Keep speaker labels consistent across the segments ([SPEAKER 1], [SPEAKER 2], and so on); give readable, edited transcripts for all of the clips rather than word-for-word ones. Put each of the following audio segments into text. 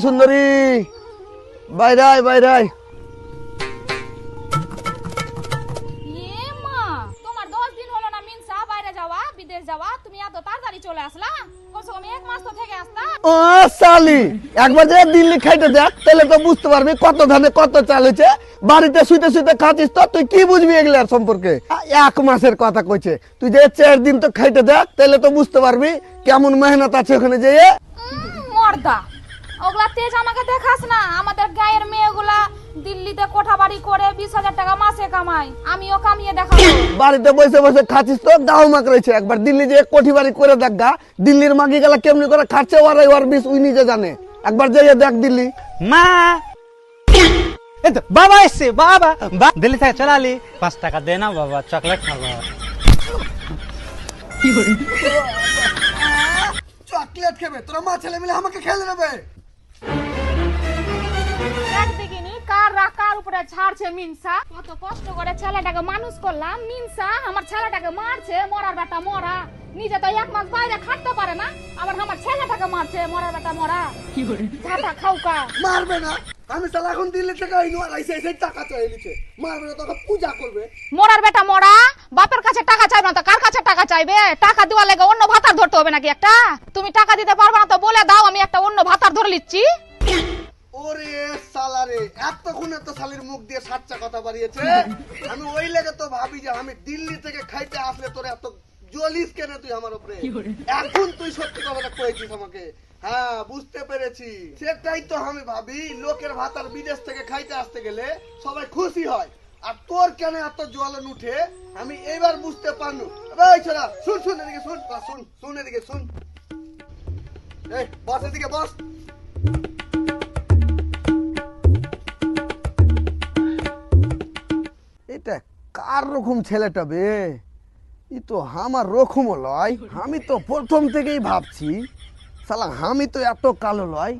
[SPEAKER 1] সুন্দরী বাইরাই বাইরাই।
[SPEAKER 2] তোমার 10 দিন হলো না মিনসা বাইরে যাওয়া বিদেশ যাওয়া, তুমি এত তাড়াতাড়ি চলে আসলা? কমসে কম 1 মাস তো থেকে আসতা।
[SPEAKER 1] ও সালি, একবার যে দিল্লি খাইতে দেখ তাহলে তো বুঝতে পারবি কত ধানে কত চাল হয়েছে। বাড়িতে শুইতে শুইতে খাচ্ছিস তো তুই কি বুঝবি এগুলার সম্পর্কে? 1 মাসের কথা কইছে, তুই যে 4 দিন তো খাইতে দেখ তাহলে তো বুঝতে পারবি কেমন মেহনত আছে ওখানে যেয়ে।
[SPEAKER 2] মর্দা ওগুলা তেজ আমাকে দেখাস না, আমাদের গায়ের মেয়েগুলা দিল্লিতে কোঠা বাড়ি করে 20,000 টাকা মাসে কামায়, আমিও কামিয়ে দেখাবো।
[SPEAKER 1] বাড়িতে বসে বসে খাচ্ছিস তো গাও মাক রয়েছে, একবার দিল্লি যে কোঠি বাড়ি করে দেখ গা, দিল্লির মাগি গেলা কেমনি করে খাচ্ছে ওর বিষ উই নিজে জানে, একবার যেয়ে দেখ দিল্লি।
[SPEAKER 3] মা বাবা এসছে, বাবা দিল্লি থেকে চলে আলি, 5 টাকা দে না বাবা, চকলেট খাবো।
[SPEAKER 1] চকলেট খাবে তোরা মা ছেলে মিলে আমাকে খেলে নেবে।
[SPEAKER 2] একদিকে কার রাকার উপরে ছাড়ছে মিনসা, কত কষ্ট করে ছেলেটাকে মানুষ করলাম, মিনসা আমার ছেলেটাকে মারছে, মরার বেটা মরা, নিজে তো 1 মাস বাইরে খাটতে পারে না, আবার আমার ছেলেটাকে মারছে, মরার বেটা মরা। কি করে ঝাঁটা খাওকা
[SPEAKER 1] মারবে না, আমি সালা এখন দিল্লি থেকে আইনু আর আইসে এসে টাকা চাই নিছে, মারবে না তোকে পূজা করবে।
[SPEAKER 2] মরার বেটা মরা, বাপের কাছে টাকা চাইবে না তো কার কাছে টাকা চাইবে? টাকা দেওয়ার লাগে অন্য ভাতার ধরতে হবে নাকি একটা? তুমি টাকা দিতে পারবে না তো বলে দাও, আমি একটা অন্য ভাতার ধরে নিচ্ছি।
[SPEAKER 1] ওরে সালা রে, এতক্ষণে তো শালির মুখ দিয়ে সাচ্চা কথা বাড়িয়েছে। আমি ওই লেগে তো ভাবি যে আমি দিল্লি থেকে খাইতে আসলে তোর এত জ্বলিস কেন তুই আমার উপরে? এখন তুই সত্যি কথাটা কয়েছিস আমাকে। হ্যাঁ বুঝতে পেরেছি, সেটাই তো আমি ভাবি, লোকের ভাতার বিদেশ থেকে খাইতে আসতে গেলে সবাই খুশি হয়, আর তোর কেন এত জ্বলন উঠে আমি এবার বুঝতে পারনু। এই ছোড়া শুন শুন এদিকে শুন, শুন শুন এদিকে শুন, এই বস এদিকে বস। এটা কার রকম ছেলেটা বে? ই তো আমার রকমও লয়, আমি তো প্রথম থেকেই ভাবছি শালা আমি তো এত কালো লয়,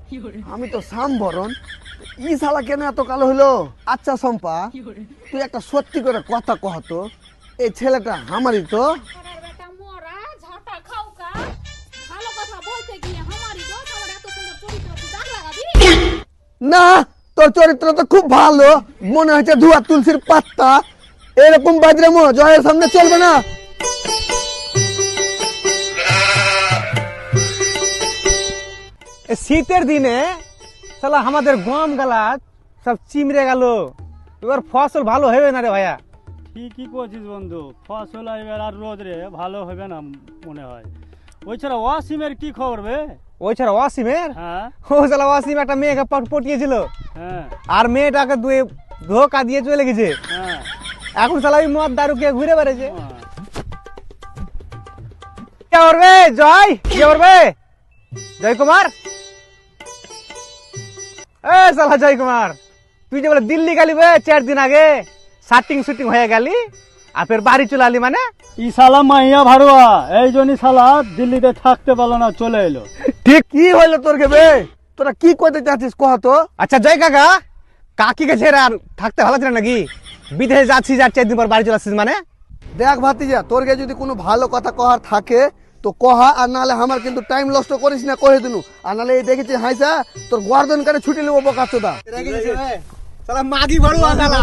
[SPEAKER 1] আমি তো সামবরণ, ই শালা কেন এত কালো হলো? আচ্ছা সম্পা, তুই একটা সত্যি করে কথা কহ তো, এই ছেলেটা আমারই তো?
[SPEAKER 2] মরার বেটা মরা, ঝাঁটা খাওকা, ভালো কথা বলতে গিয়ে আমারই তো, আমার এত সুন্দর চরিত্র তুই দাগ লাগাবি?
[SPEAKER 1] না, তোর চরিত্র তো খুব ভালো, মনে হচ্ছে ধোয়া তুলসীর পাত্তা, এরকম বাজরে মো জয়ের সামনে চলবে না।
[SPEAKER 3] শীতের দিনে সালা আমাদের গম গালাত সব চিমড়ে গেল, এবার ফসল ভালো হবে না রে ভাইয়া।
[SPEAKER 4] ঠিকই করছিস বন্ধু, ফসল এবার আর রোদ রে ভালো হবে না মনে হয়। ওই ছাড়া ওয়াসিমের কি খবর বে?
[SPEAKER 3] ওই ছাড়া ওয়াসিমের,
[SPEAKER 4] হ্যাঁ
[SPEAKER 3] ও সালা ওয়াসিম একটা মেয়েকে পটিয়েছিল,
[SPEAKER 4] হ্যাঁ
[SPEAKER 3] আর মেয়েটাকে ধোকা দিয়ে চলে গেছে,
[SPEAKER 4] হ্যাঁ
[SPEAKER 3] এখন সালা ওই মদ দারু কে ঘুরে বেড়েছে।
[SPEAKER 4] হ্যাঁ।
[SPEAKER 3] কে করবে জয়, কে করবে জয় কুমার? এ সালা জয় কুমার, তুই যে বলে দিল্লি গেলি বে 4 দিন আগে, শাটিং শুটিং হয়ে গেলি আর ফের বাড়ি চলে আলি মানে?
[SPEAKER 4] ই শালা মাইয়া ভারুয়া, এই জন্যই শালা দিল্লিতে থাকতে পারলো না, চলে এলো।
[SPEAKER 1] ঠিক কি হইলো তোর কে বে? তোরা কি করতে চাচ্ছিস কহ তো?
[SPEAKER 3] আচ্ছা জয় কাকা, কাকিকে ছেড়ে আর থাকতে ভালো ছিল নাকি? বিদেশে যাচ্ছিস আর 4 দিন পর বাড়ি চলে আসছিস মানে?
[SPEAKER 1] দেখ ভাতিজা, তোরকে যদি কোনো ভালো কথা কহার থাকে তো কহা, আর নাহলে আমার কিন্তু টাইম নষ্ট করিস না, কহে দিনু, আর নাহলে এই দেখেছি হাইসা তোর গর্দন কানে ছুটি নেবো বোকাচোদা।
[SPEAKER 3] সালা মাগি ভাড়ুয়া শালা।